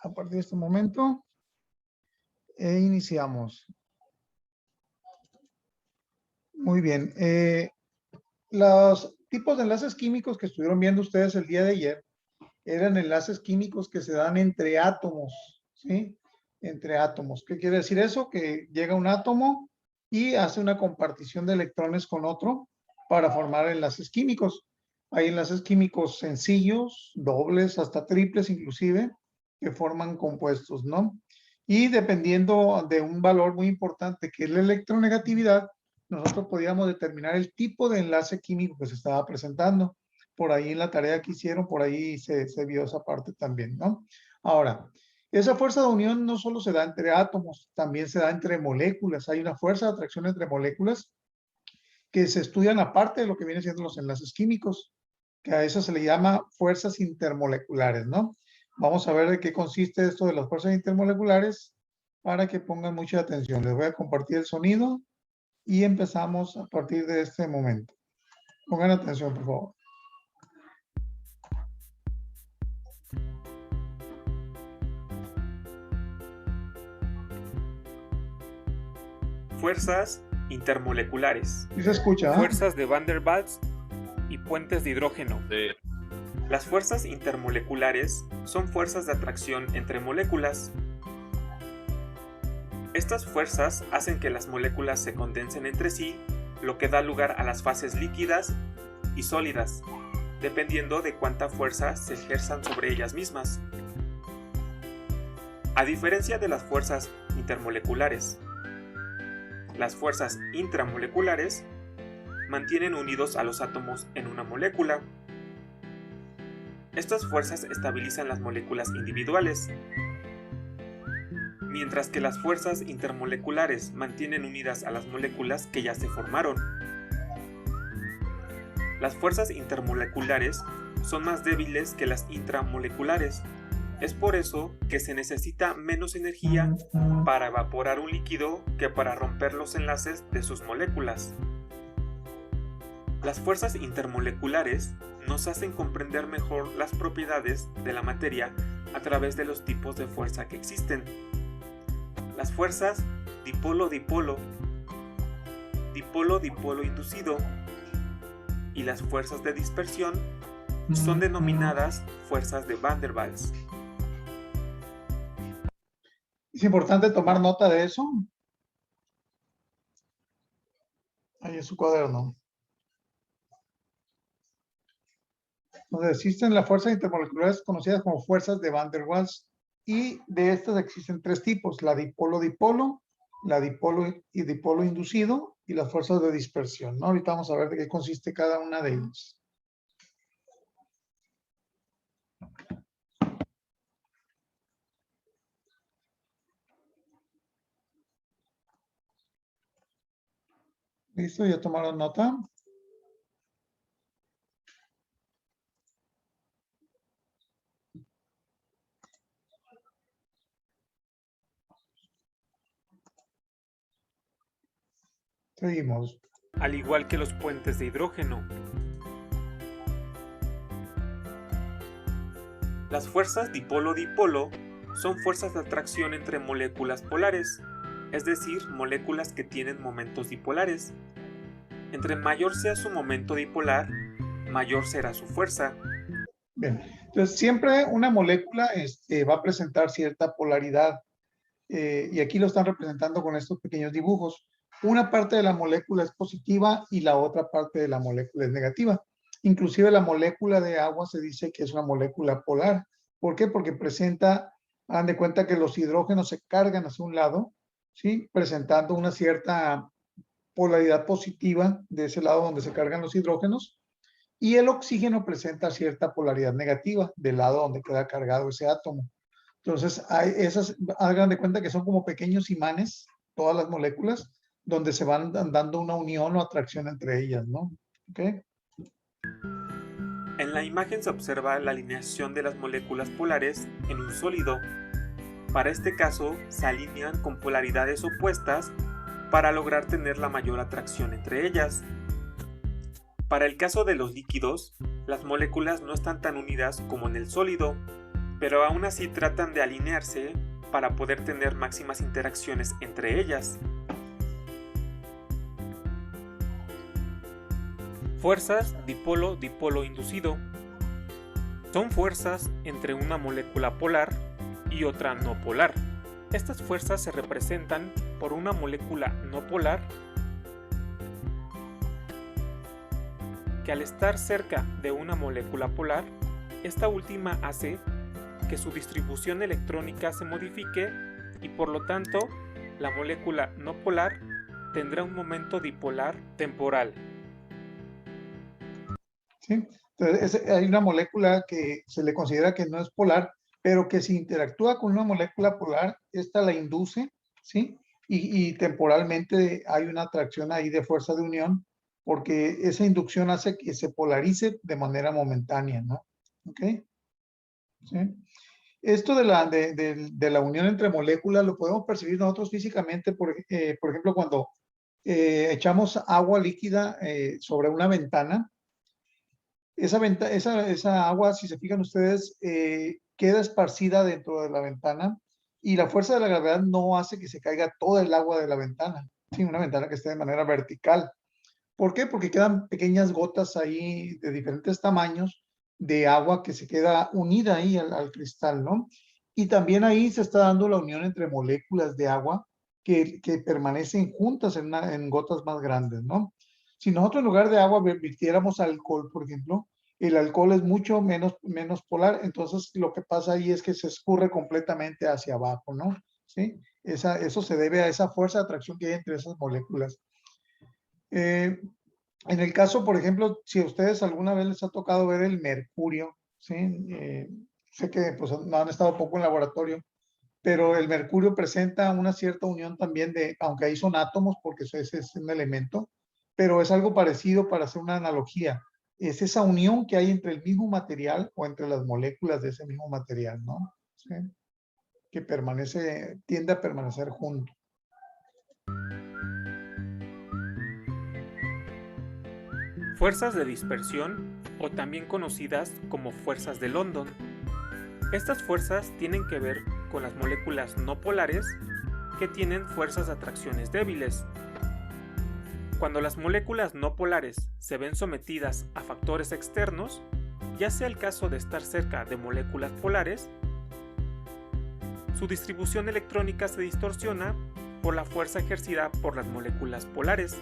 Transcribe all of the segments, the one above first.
a partir de este momento e iniciamos. Muy bien. Los tipos de enlaces químicos que estuvieron viendo ustedes el día de ayer eran enlaces químicos que se dan entre átomos, ¿sí? Entre átomos. ¿Qué quiere decir eso? Que llega un átomo y hace una compartición de electrones con otro para formar enlaces químicos. Hay enlaces químicos sencillos, dobles, hasta triples inclusive, que forman compuestos, ¿no? Y dependiendo de un valor muy importante que es la electronegatividad, nosotros podíamos determinar el tipo de enlace químico que se estaba presentando. Por ahí en la tarea que hicieron, por ahí se vio esa parte también, ¿no? Ahora, esa fuerza de unión no solo se da entre átomos, también se da entre moléculas. Hay una fuerza de atracción entre moléculas que se estudian aparte de lo que vienen siendo los enlaces químicos, que a eso se le llama fuerzas intermoleculares, ¿no? Vamos a ver de qué consiste esto de las fuerzas intermoleculares para que pongan mucha atención. Les voy a compartir el sonido y empezamos a partir de este momento. Pongan atención, por favor. Fuerzas intermoleculares. ¿Sí se escucha? Fuerzas de Van der Waals y puentes de hidrógeno. Sí. Las fuerzas intermoleculares son fuerzas de atracción entre moléculas. Estas fuerzas hacen que las moléculas se condensen entre sí, lo que da lugar a las fases líquidas y sólidas, dependiendo de cuánta fuerza se ejerzan sobre ellas mismas. A diferencia de las fuerzas intermoleculares, las fuerzas intramoleculares mantienen unidos a los átomos en una molécula. Estas fuerzas estabilizan las moléculas individuales, mientras que las fuerzas intermoleculares mantienen unidas a las moléculas que ya se formaron. Las fuerzas intermoleculares son más débiles que las intramoleculares. Es por eso que se necesita menos energía para evaporar un líquido que para romper los enlaces de sus moléculas. Las fuerzas intermoleculares nos hacen comprender mejor las propiedades de la materia a través de los tipos de fuerza que existen. Las fuerzas dipolo-dipolo, dipolo-dipolo inducido y las fuerzas de dispersión son denominadas fuerzas de Van der Waals. Es importante tomar nota de eso. Ahí en su cuaderno. Entonces, existen las fuerzas intermoleculares conocidas como fuerzas de Van der Waals y de estas existen tres tipos, la dipolo-dipolo, la dipolo y dipolo inducido y las fuerzas de dispersión, ¿no? Ahorita vamos a ver de qué consiste cada una de ellas. ¿Listo? ¿Ya tomaron nota? Seguimos. Al igual que los puentes de hidrógeno. Las fuerzas dipolo-dipolo son fuerzas de atracción entre moléculas polares, es decir, moléculas que tienen momentos dipolares. Entre mayor sea su momento dipolar, mayor será su fuerza. Bien, entonces siempre una molécula va a presentar cierta polaridad y aquí lo están representando con estos pequeños dibujos. Una parte de la molécula es positiva y la otra parte de la molécula es negativa. Inclusive la molécula de agua se dice que es una molécula polar. ¿Por qué? Porque presenta, hagan de cuenta que los hidrógenos se cargan hacia un lado, ¿sí? Presentando una cierta polaridad positiva de ese lado donde se cargan los hidrógenos y el oxígeno presenta cierta polaridad negativa del lado donde queda cargado ese átomo. Entonces, hay esas, hagan de cuenta que son como pequeños imanes, todas las moléculas, donde se van dando una unión o atracción entre ellas, ¿no? ¿Ok? En la imagen se observa la alineación de las moléculas polares en un sólido. Para este caso, se alinean con polaridades opuestas para lograr tener la mayor atracción entre ellas. Para el caso de los líquidos, las moléculas no están tan unidas como en el sólido, pero aún así tratan de alinearse para poder tener máximas interacciones entre ellas. Fuerzas dipolo-dipolo inducido. Son fuerzas entre una molécula polar y otra no polar. Estas fuerzas se representan por una molécula no polar que al estar cerca de una molécula polar, esta última hace que su distribución electrónica se modifique y por lo tanto la molécula no polar tendrá un momento dipolar temporal. ¿Sí? Entonces, hay una molécula que se le considera que no es polar, pero que si interactúa con una molécula polar, esta la induce, ¿sí? Y temporalmente hay una atracción ahí de fuerza de unión, porque esa inducción hace que se polarice de manera momentánea, ¿no? ¿Ok? ¿Sí? Esto de la unión entre moléculas lo podemos percibir nosotros físicamente, por ejemplo, cuando echamos agua líquida sobre una ventana. Esa agua, si se fijan ustedes, queda esparcida dentro de la ventana y la fuerza de la gravedad no hace que se caiga toda el agua de la ventana. Sí, una ventana que esté de manera vertical. ¿Por qué? Porque quedan pequeñas gotas ahí de diferentes tamaños de agua que se queda unida ahí al cristal, ¿no? Y también ahí se está dando la unión entre moléculas de agua que permanecen juntas en gotas más grandes, ¿no? Si nosotros en lugar de agua vertiéramos alcohol, por ejemplo, el alcohol es mucho menos polar, entonces lo que pasa ahí es que se escurre completamente hacia abajo, ¿no? ¿Sí? Eso se debe a esa fuerza de atracción que hay entre esas moléculas. En el caso, por ejemplo, si a ustedes alguna vez les ha tocado ver el mercurio, ¿sí? Sé que pues, no han estado poco en laboratorio, pero el mercurio presenta una cierta unión también aunque ahí son átomos, porque ese es un elemento, pero es algo parecido para hacer una analogía. Es esa unión que hay entre el mismo material o entre las moléculas de ese mismo material, ¿no? ¿Sí? Que tiende a permanecer junto. Fuerzas de dispersión, o también conocidas como fuerzas de London. Estas fuerzas tienen que ver con las moléculas no polares que tienen fuerzas de atracciones débiles. Cuando las moléculas no polares se ven sometidas a factores externos, ya sea el caso de estar cerca de moléculas polares, su distribución electrónica se distorsiona por la fuerza ejercida por las moléculas polares,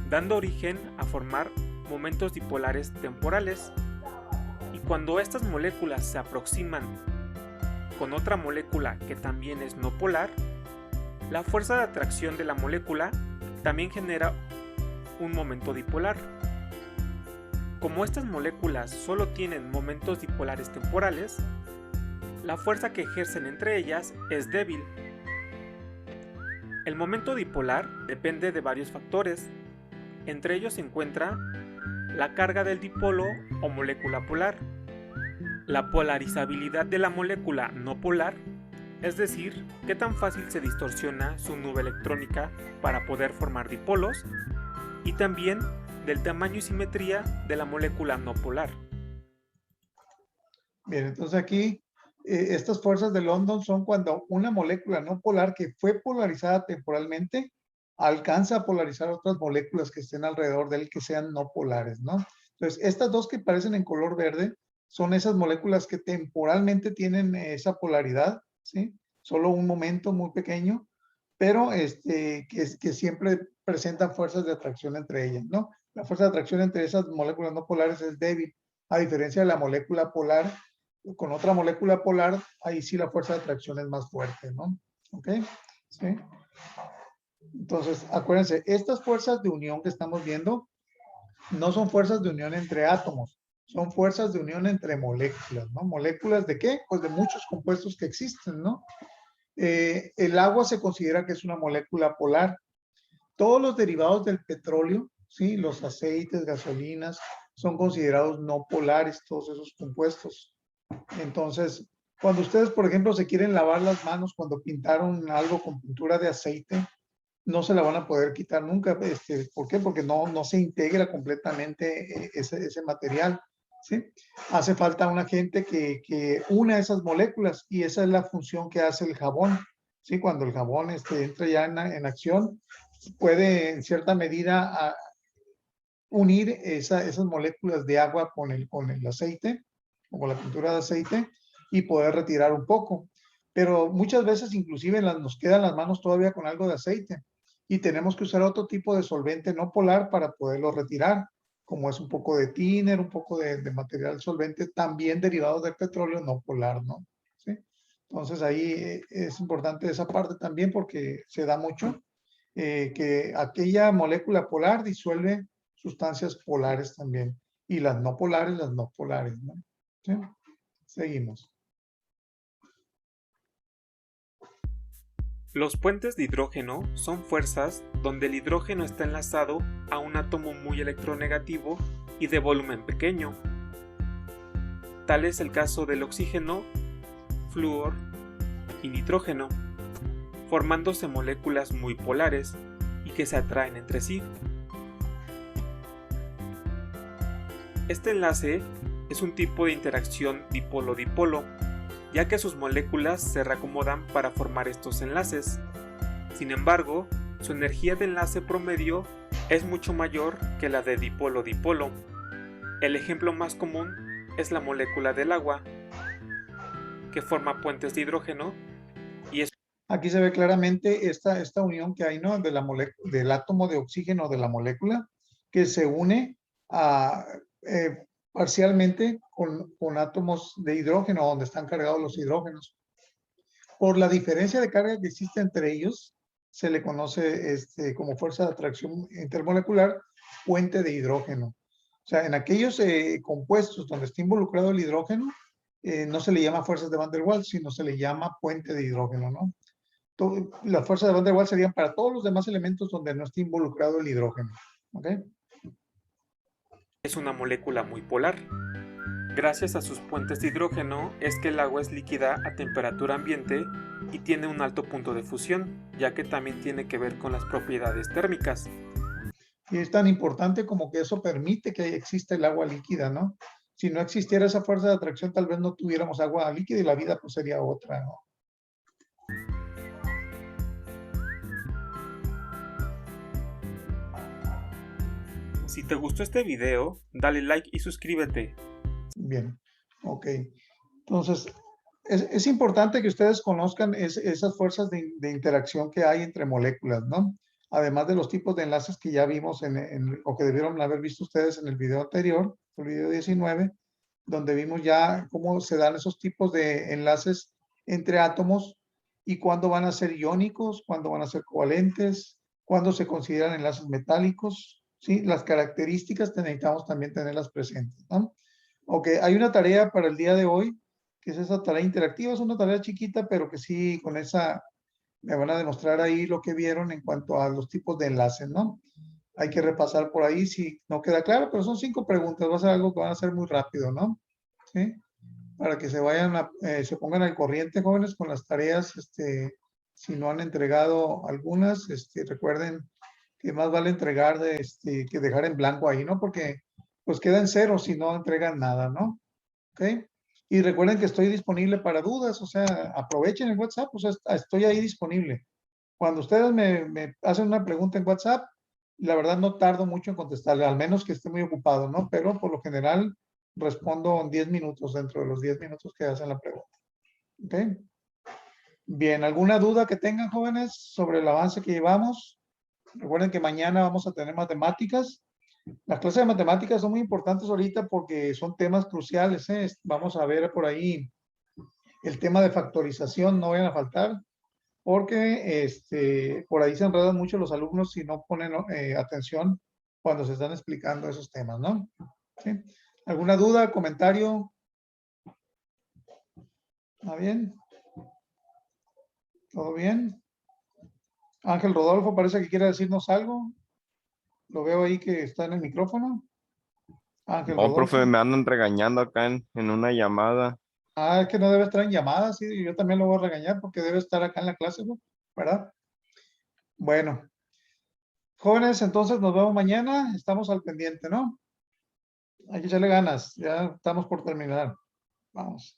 dando origen a formar momentos dipolares temporales. Y cuando estas moléculas se aproximan con otra molécula que también es no polar, la fuerza de atracción de la molécula también genera un momento dipolar. Como estas moléculas solo tienen momentos dipolares temporales, la fuerza que ejercen entre ellas es débil. El momento dipolar depende de varios factores. Entre ellos se encuentra la carga del dipolo o molécula polar, la polarizabilidad de la molécula no polar, es decir, qué tan fácil se distorsiona su nube electrónica para poder formar dipolos, y también del tamaño y simetría de la molécula no polar. Bien, entonces aquí estas fuerzas de London son cuando una molécula no polar que fue polarizada temporalmente alcanza a polarizar otras moléculas que estén alrededor de él que sean no polares, ¿no? Entonces, estas dos que parecen en color verde son esas moléculas que temporalmente tienen esa polaridad, ¿sí? Solo un momento muy pequeño, pero que siempre presentan fuerzas de atracción entre ellas, ¿no? La fuerza de atracción entre esas moléculas no polares es débil, a diferencia de la molécula polar. Con otra molécula polar, ahí sí la fuerza de atracción es más fuerte, ¿no? ¿Ok? ¿Sí? Entonces, acuérdense, estas fuerzas de unión que estamos viendo no son fuerzas de unión entre átomos, son fuerzas de unión entre moléculas, ¿no? ¿Moléculas de qué? Pues de muchos compuestos que existen, ¿no? El agua se considera que es una molécula polar. Todos los derivados del petróleo, ¿sí? Los aceites, gasolinas, son considerados no polares, todos esos compuestos. Entonces, cuando ustedes, por ejemplo, se quieren lavar las manos cuando pintaron algo con pintura de aceite, no se la van a poder quitar nunca. ¿Por qué? Porque no se integra completamente ese material. ¿sí? Hace falta un agente que una esas moléculas y esa es la función que hace el jabón, ¿sí? Cuando el jabón entra ya en acción, puede en cierta medida unir esas moléculas de agua con el aceite o con la pintura de aceite y poder retirar un poco. Pero muchas veces inclusive nos quedan las manos todavía con algo de aceite y tenemos que usar otro tipo de solvente no polar para poderlo retirar, como es un poco de thinner, un poco de material solvente también derivado del petróleo no polar, ¿no? ¿Sí? Entonces ahí es importante esa parte también porque se da mucho que aquella molécula polar disuelve sustancias polares también. Y las no polares, ¿no? ¿Sí? Seguimos. Los puentes de hidrógeno son fuerzas donde el hidrógeno está enlazado a un átomo muy electronegativo y de volumen pequeño. Tal es el caso del oxígeno, flúor y nitrógeno, formándose moléculas muy polares y que se atraen entre sí. Este enlace es un tipo de interacción dipolo-dipolo, ya que sus moléculas se reacomodan para formar estos enlaces. Sin embargo, su energía de enlace promedio es mucho mayor que la de dipolo-dipolo. El ejemplo más común es la molécula del agua, que forma puentes de hidrógeno y es... Aquí se ve claramente esta unión que hay, ¿no? Del átomo de oxígeno de la molécula que se une a, parcialmente con átomos de hidrógeno donde están cargados los hidrógenos. Por la diferencia de carga que existe entre ellos, se le conoce como fuerza de atracción intermolecular puente de hidrógeno. O sea, en aquellos compuestos donde está involucrado el hidrógeno, no se le llama fuerzas de Van der Waals, sino se le llama puente de hidrógeno, ¿no? Las fuerzas de Van der Waals serían para todos los demás elementos donde no esté involucrado el hidrógeno. ¿Ok? Es una molécula muy polar. Gracias a sus puentes de hidrógeno es que el agua es líquida a temperatura ambiente y tiene un alto punto de fusión, ya que también tiene que ver con las propiedades térmicas. Y es tan importante como que eso permite que exista el agua líquida, ¿no? Si no existiera esa fuerza de atracción, tal vez no tuviéramos agua líquida y la vida pues sería otra, ¿no? Si te gustó este video, dale like y suscríbete. Bien, ok. Entonces, es importante que ustedes conozcan esas fuerzas de interacción que hay entre moléculas, ¿no? Además de los tipos de enlaces que ya vimos o que debieron haber visto ustedes en el video anterior, el video 19, donde vimos ya cómo se dan esos tipos de enlaces entre átomos y cuándo van a ser iónicos, cuándo van a ser covalentes, cuándo se consideran enlaces metálicos, ¿sí? Las características necesitamos también tenerlas presentes, ¿no? Ok, hay una tarea para el día de hoy, que es esa tarea interactiva, es una tarea chiquita, pero que sí, con esa me van a demostrar ahí lo que vieron en cuanto a los tipos de enlaces, ¿no? Hay que repasar por ahí si no queda claro, pero son 5 preguntas, va a ser algo que van a hacer muy rápido, ¿no? ¿Sí? Para que se vayan, se pongan al corriente, jóvenes, con las tareas, si no han entregado algunas, recuerden que más vale entregar que dejar en blanco ahí, ¿no? Porque pues queda en cero si no entregan nada, ¿no? ¿Ok? Y recuerden que estoy disponible para dudas, o sea, aprovechen el WhatsApp, o sea, estoy ahí disponible. Cuando ustedes me hacen una pregunta en WhatsApp, la verdad no tardo mucho en contestarle, al menos que esté muy ocupado, ¿no? Pero por lo general respondo en 10 minutos, dentro de los 10 minutos que hacen la pregunta. ¿Ok? Bien, ¿alguna duda que tengan, jóvenes, sobre el avance que llevamos? Recuerden que mañana vamos a tener matemáticas. Las clases de matemáticas son muy importantes ahorita porque son temas cruciales, ¿eh? Vamos a ver por ahí el tema de factorización, no vayan a faltar, porque por ahí se enredan mucho los alumnos si no ponen atención cuando se están explicando esos temas, ¿no? ¿Sí? ¿Alguna duda, comentario? ¿Está bien? ¿Todo bien? Ángel Rodolfo parece que quiere decirnos algo. Lo veo ahí que está en el micrófono. Ángel No, profe, Rodolfo. me andan regañando acá en una llamada. Ah, es que no debe estar en llamadas, sí, yo también lo voy a regañar porque debe estar acá en la clase, ¿no? ¿Verdad? Bueno, jóvenes, entonces nos vemos mañana, estamos al pendiente, ¿no? Hay que echarle ganas. Ya estamos por terminar. Vamos.